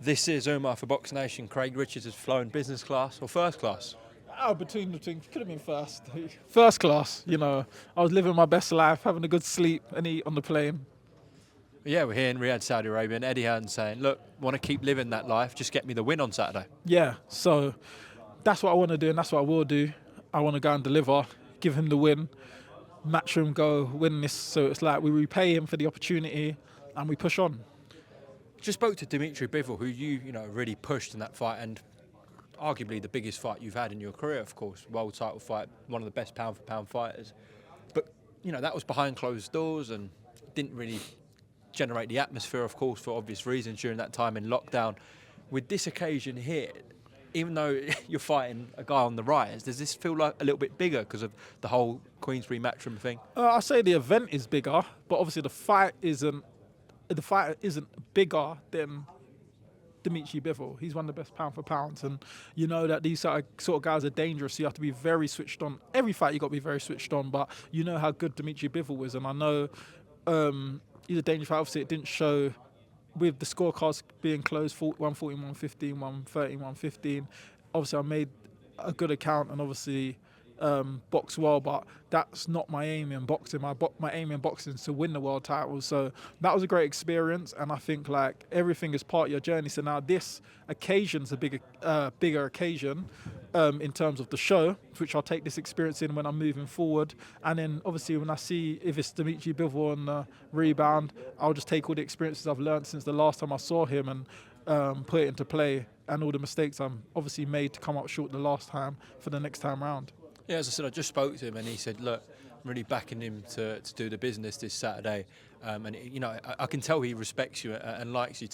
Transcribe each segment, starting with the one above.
This is Umar for BoxNation. Craig Richards has flown business class or first class. Oh, between could have been first. First class, I was living my best life, having a good sleep and eat on the plane. Yeah, we're here in Riyadh, Saudi Arabia, and Eddie Hearn's saying, look, want to keep living that life, just get me the win on Saturday. Yeah, so that's what I want to do and that's what I will do. I want to go and deliver, give him the win, match him, go win this. So it's like we repay him for the opportunity and we push on. Just spoke to Dimitri Bivol, who you really pushed in that fight, and arguably the biggest fight you've had in your career, of course, world title fight, one of the best pound for pound fighters. But that was behind closed doors and didn't really generate the atmosphere, of course, for obvious reasons during that time in lockdown. With this occasion here, even though you're fighting a guy on the rise, does this feel like a little bit bigger because of the whole Queensbury Matchroom thing? I say the event is bigger, but obviously the fighter isn't bigger than Dimitri Bivol. He's one of the best pound for pounds, and you know that these sort of guys are dangerous. So you have to be very switched on. Every fight you got to be very switched on, but you know how good Dimitri Bivol is, and I know he's a dangerous fighter. Obviously, it didn't show with the scorecards being closed, 114, 115, 113, 115. Obviously, I made a good account and obviously box well, but that's not my aim in boxing. My aim in boxing is to win the world title. So that was a great experience, and I think like everything is part of your journey. So now this occasion's a bigger occasion in terms of the show, which I'll take this experience in when I'm moving forward. And then obviously when I see if it's Dimitri Bivol on the rebound, I'll just take all the experiences I've learned since the last time I saw him and put it into play, and all the mistakes I'm obviously made to come up short the last time for the next time round. Yeah, as I said, I just spoke to him and he said, look, I'm really backing him to do the business this Saturday. And, I can tell he respects you and likes you.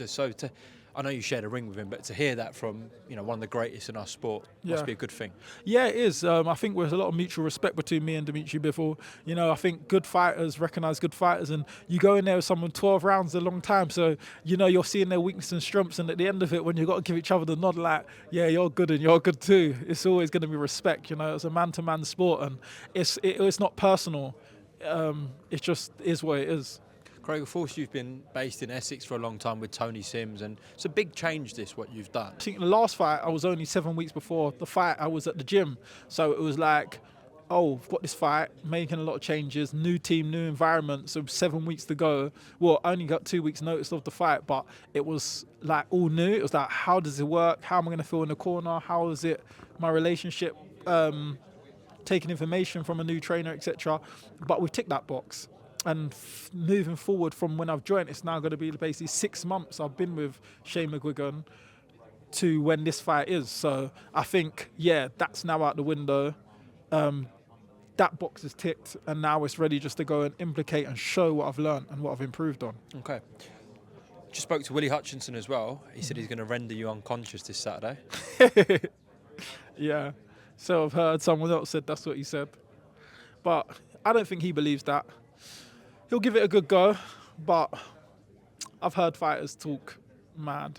I know you shared a ring with him, but to hear that from, one of the greatest in our sport must be a good thing. Yeah, it is. I think there's a lot of mutual respect between me and Dimitri Bivol. I think good fighters recognise good fighters, and you go in there with someone 12 rounds is a long time, so you're seeing their weaknesses and strengths, and at the end of it, when you've got to give each other the nod like, yeah, you're good and you're good too, it's always going to be respect. It's a man-to-man sport, and it's not personal. It just is what it is. Craig, of course, you've been based in Essex for a long time with Tony Sims, and it's a big change, what you've done. I think the last fight, I was only 7 weeks before the fight, I was at the gym. So it was like, I've got this fight, making a lot of changes, new team, new environment, so 7 weeks to go. Well, I only got 2 weeks notice of the fight, but it was like all new. It was like, how does it work? How am I going to feel in the corner? How is it, my relationship, taking information from a new trainer, etc. But we ticked that box. And moving forward from when I've joined, it's now going to be basically 6 months I've been with Shane McGuigan to when this fight is. So I think, that's now out the window. That box is ticked, and now it's ready just to go and implicate and show what I've learned and what I've improved on. Okay. Just spoke to Willy Hutchinson as well. He said he's going to render you unconscious this Saturday. Yeah. So I've heard someone else said that's what he said. But I don't think he believes that. He'll give it a good go, but I've heard fighters talk mad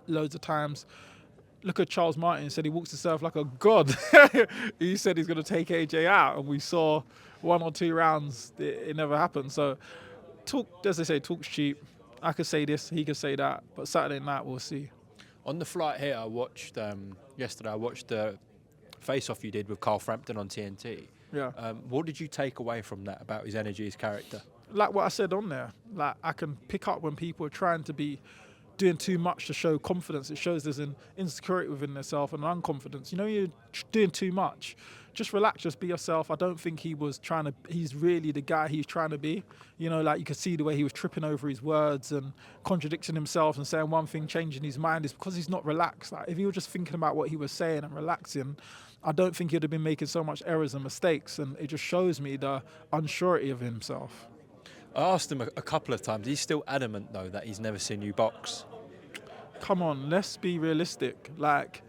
loads of times. Look at Charles Martin. He said he walks himself like a god. He said he's going to take AJ out, and we saw 1 or 2 rounds. It never happened. So, as they say, talk's cheap. I could say this, he could say that, but Saturday night we'll see. On the flight here, I watched yesterday. I watched the face-off you did with Carl Frampton on TNT. Yeah. What did you take away from that about his energy, his character? Like what I said on there, like I can pick up when people are trying to be doing too much to show confidence. It shows there's an insecurity within themselves and an unconfidence. You're doing too much. Just relax, just be yourself. I don't think he's really the guy he's trying to be. Like you could see the way he was tripping over his words and contradicting himself and saying one thing, changing his mind, is because he's not relaxed. Like if he were just thinking about what he was saying and relaxing, I don't think he'd have been making so much errors and mistakes, and it just shows me the unsurety of himself. I asked him a couple of times. He's still adamant, though, that he's never seen you box. Come on, let's be realistic. Like,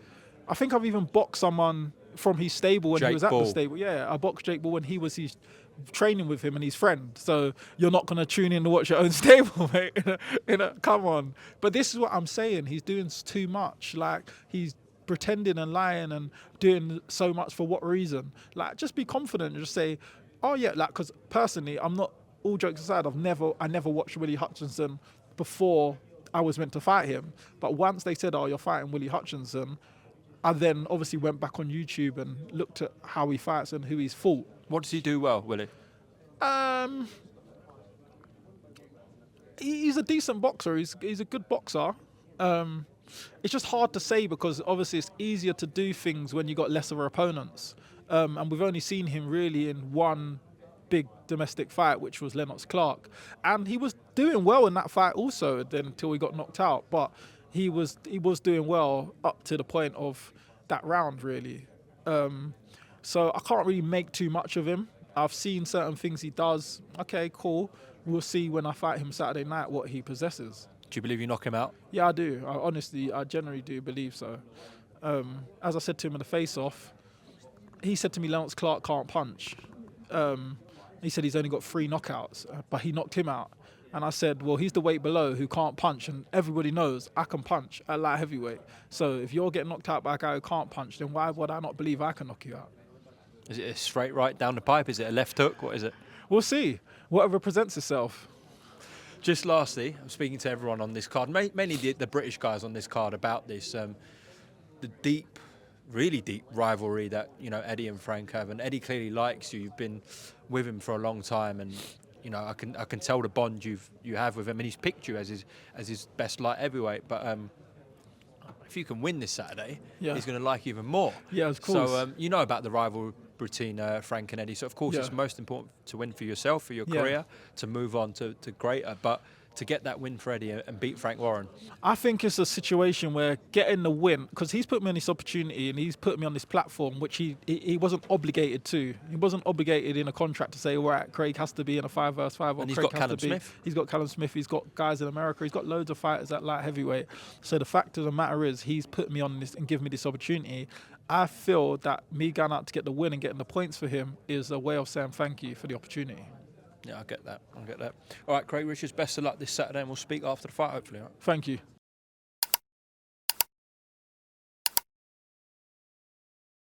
I think I've even boxed someone from his stable when he was at the stable. Yeah, I boxed Jake Ball when he was training with him and his friend. So you're not going to tune in to watch your own stable, mate. Come on. But this is what I'm saying. He's doing too much. Like, he's pretending and lying and doing so much for what reason? Like, just be confident and just say, oh yeah, like, because personally, I'm not, all jokes aside, I never watched Willy Hutchinson before I was meant to fight him. But once they said, "Oh, you're fighting Willy Hutchinson," I then obviously went back on YouTube and looked at how he fights and who he's fought. What does he do well, Willy? He's a decent boxer. He's a good boxer. It's just hard to say because obviously it's easier to do things when you got lesser opponents. And we've only seen him really in one big domestic fight, which was Lennox Clark, and he was doing well in that fight also. Then until he got knocked out, but he was doing well up to the point of that round really. So I can't really make too much of him. I've seen certain things he does. Okay, cool. We'll see when I fight him Saturday night what he possesses. Do you believe you knock him out? Yeah, I do. I generally do believe so. As I said to him in the face-off, he said to me, Lennox Clark can't punch. He said he's only got 3 knockouts, but he knocked him out. And I said, well, he's the weight below who can't punch, and everybody knows I can punch at light heavyweight. So if you're getting knocked out by a guy who can't punch, then why would I not believe I can knock you out? Is it a straight right down the pipe? Is it a left hook? What is it? We'll see. Whatever presents itself. Just lastly, I'm speaking to everyone on this card, mainly the British guys on this card, about this, the deep, really deep rivalry that Eddie and Frank have, and Eddie clearly likes you. You've been with him for a long time, and I can tell the bond you have with him, and he's picked you as his best light heavyweight. But if you can win this Saturday, he's going to like you even more. Yeah, of course. So you know about the rivalry between Frank and Eddie. So of course it's most important to win for yourself, for your career, to move on to greater. But to get that win for Eddie and beat Frank Warren? I think it's a situation where getting the win, because he's put me on this opportunity and he's put me on this platform, which he wasn't obligated to. He wasn't obligated in a contract to say, all right, Craig has to be in a 5 vs 5. Or and he's Craig got Callum Smith. He's got Callum Smith. He's got guys in America. He's got loads of fighters at light heavyweight. So the fact of the matter is, he's put me on this and given me this opportunity. I feel that me going out to get the win and getting the points for him is a way of saying thank you for the opportunity. Yeah, I get that. All right, Craig Richards, best of luck this Saturday, and we'll speak after the fight, hopefully. All right? Thank you.